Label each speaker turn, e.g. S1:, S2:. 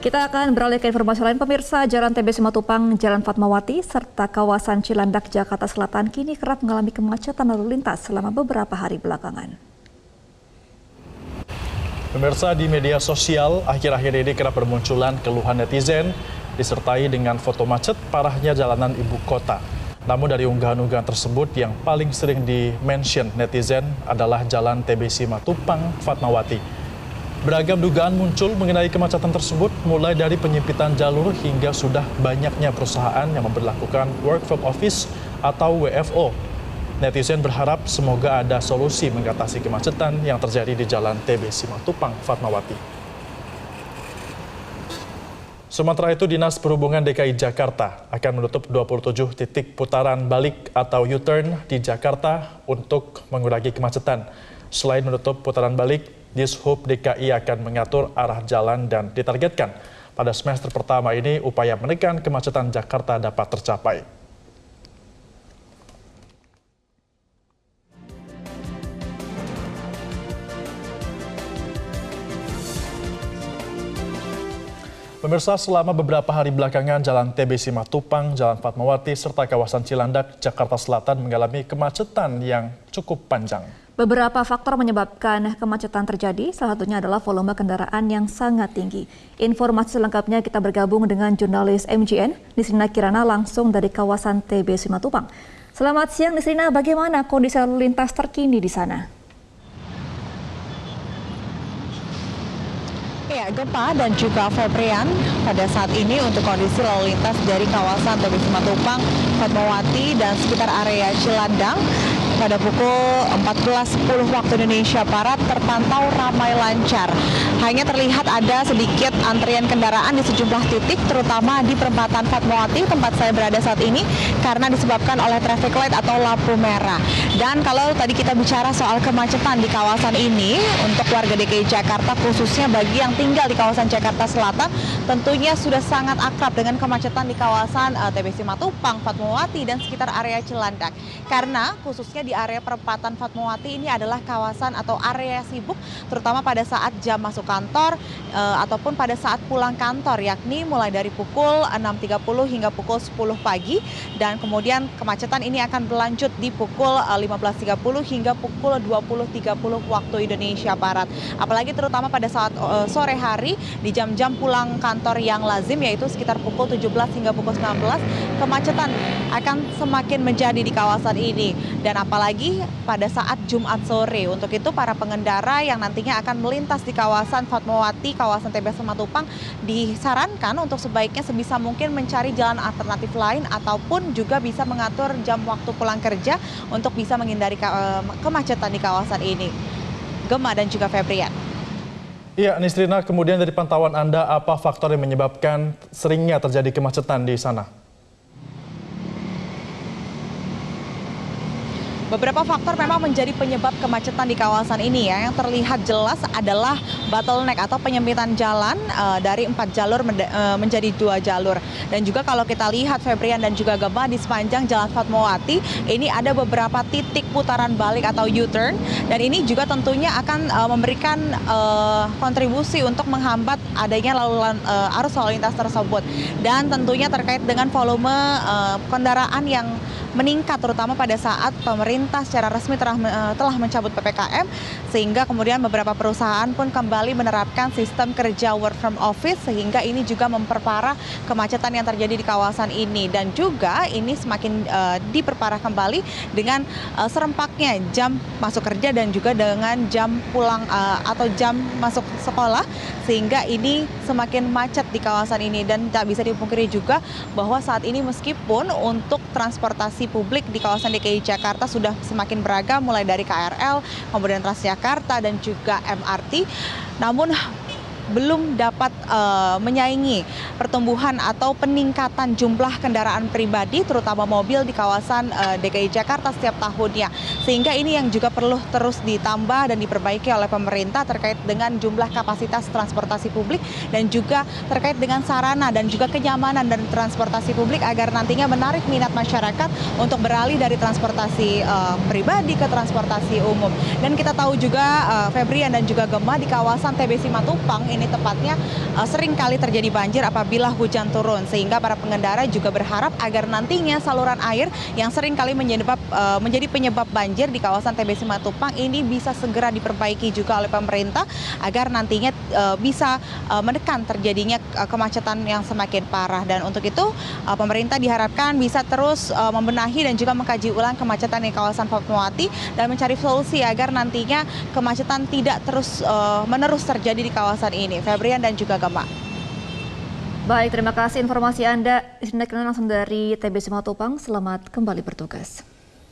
S1: Kita akan beralih ke informasi lain. Pemirsa, Jalan TB Simatupang, Jalan Fatmawati, serta kawasan Cilandak, Jakarta Selatan kini kerap mengalami kemacetan lalu lintas selama beberapa hari belakangan.
S2: Pemirsa, di media sosial akhir-akhir ini kerap bermunculan keluhan netizen disertai dengan foto macet parahnya jalanan ibu kota. Namun dari unggahan-unggahan tersebut yang paling sering di-mention netizen adalah Jalan TB Simatupang, Fatmawati. Beragam dugaan muncul mengenai kemacetan tersebut, mulai dari penyempitan jalur hingga sudah banyaknya perusahaan yang memberlakukan work from office atau WFO. Netizen berharap semoga ada solusi mengatasi kemacetan yang terjadi di Jalan TB Simatupang, Fatmawati. Sementara itu, Dinas Perhubungan DKI Jakarta akan menutup 27 titik putaran balik atau U-turn di Jakarta untuk mengurangi kemacetan. Selain menutup putaran balik, Dishub DKI akan mengatur arah jalan dan ditargetkan pada semester pertama ini upaya menekan kemacetan Jakarta dapat tercapai. Pemirsa, selama beberapa hari belakangan Jalan TB Simatupang, Jalan Fatmawati, serta kawasan Cilandak, Jakarta Selatan mengalami kemacetan yang cukup panjang.
S1: Beberapa faktor menyebabkan kemacetan terjadi, salah satunya adalah volume kendaraan yang sangat tinggi. Informasi selengkapnya kita bergabung dengan jurnalis MGN, Nisrina Kirana langsung dari kawasan TB Simatupang. Selamat siang Nisrina, bagaimana kondisi lalu lintas terkini di sana?
S3: Ya, Gempa dan juga Febrian, pada saat ini untuk kondisi lalu lintas dari kawasan TB Simatupang, Fatmawati, dan sekitar area Cilandak pada pukul 14.10 waktu Indonesia Barat terpantau ramai lancar. Hanya terlihat ada sedikit antrian kendaraan di sejumlah titik, terutama di perempatan Fatmawati tempat saya berada saat ini, karena disebabkan oleh traffic light atau lampu merah. Dan kalau tadi kita bicara soal kemacetan di kawasan ini, untuk warga DKI Jakarta khususnya bagi yang tinggal di kawasan Jakarta Selatan, tentunya sudah sangat akrab dengan kemacetan di kawasan TB Simatupang, Fatmawati, dan sekitar area Cilandak. Karena khususnya di area perempatan Fatmawati ini adalah kawasan atau area sibuk, terutama pada saat jam masuk kantor ataupun pada saat pulang kantor, yakni mulai dari pukul 6.30 hingga pukul 10 pagi, dan kemudian kemacetan ini akan berlanjut di pukul 15.30 hingga pukul 20.30 waktu Indonesia Barat. Apalagi terutama pada saat sore hari di jam-jam pulang kantor yang lazim, yaitu sekitar pukul 17 hingga pukul 19, kemacetan akan semakin menjadi di kawasan ini. Dan apalagi pada saat Jumat sore. Untuk itu para pengendara yang nantinya akan melintas di kawasan Fatmawati, kawasan TB Simatupang, disarankan untuk sebaiknya sebisa mungkin mencari jalan alternatif lain ataupun juga bisa mengatur jam waktu pulang kerja untuk bisa menghindari kemacetan di kawasan ini. Gemma dan juga Febrian.
S2: Iya, Nisrina, kemudian dari pantauan Anda, apa faktor yang menyebabkan seringnya terjadi kemacetan di sana?
S3: Beberapa faktor memang menjadi penyebab kemacetan di kawasan ini ya. Yang terlihat jelas adalah bottleneck atau penyempitan jalan dari 4 jalur menjadi 2 jalur. Dan juga kalau kita lihat Febrian dan juga Gemma, di sepanjang Jalan Fatmawati ini ada beberapa titik putaran balik atau U-turn, dan ini juga tentunya akan memberikan kontribusi untuk menghambat adanya arus lalu lintas tersebut. Dan tentunya terkait dengan volume kendaraan yang meningkat, terutama pada saat pemerintah secara resmi telah mencabut PPKM, sehingga kemudian beberapa perusahaan pun kembali menerapkan sistem kerja work from office, sehingga ini juga memperparah kemacetan yang terjadi di kawasan ini. Dan juga ini semakin diperparah kembali dengan serempaknya jam masuk kerja dan juga dengan jam pulang atau jam masuk sekolah, sehingga ini semakin macet di kawasan ini. Dan tak bisa dipungkiri juga bahwa saat ini meskipun untuk transportasi publik di kawasan DKI Jakarta sudah semakin beragam, mulai dari KRL, kemudian Transjakarta, dan juga MRT, namun belum dapat menyaingi pertumbuhan atau peningkatan jumlah kendaraan pribadi, terutama mobil di kawasan DKI Jakarta setiap tahunnya. Sehingga ini yang juga perlu terus ditambah dan diperbaiki oleh pemerintah terkait dengan jumlah kapasitas transportasi publik dan juga terkait dengan sarana dan juga kenyamanan dan transportasi publik agar nantinya menarik minat masyarakat untuk beralih dari transportasi pribadi ke transportasi umum. Dan kita tahu juga Febrian dan juga Gemma, di kawasan TB Simatupang ini ini tepatnya sering kali terjadi banjir apabila hujan turun, sehingga para pengendara juga berharap agar nantinya saluran air yang sering kali menjadi penyebab banjir di kawasan TB Simatupang ini bisa segera diperbaiki juga oleh pemerintah agar nantinya bisa menekan terjadinya kemacetan yang semakin parah. Dan untuk itu pemerintah diharapkan bisa terus membenahi dan juga mengkaji ulang kemacetan di kawasan Fatmawati dan mencari solusi agar nantinya kemacetan tidak terus menerus terjadi di kawasan ini. Febrian dan juga Gema.
S1: Baik, terima kasih informasi Anda. Langsung dari TB Simatupang. Selamat kembali bertugas.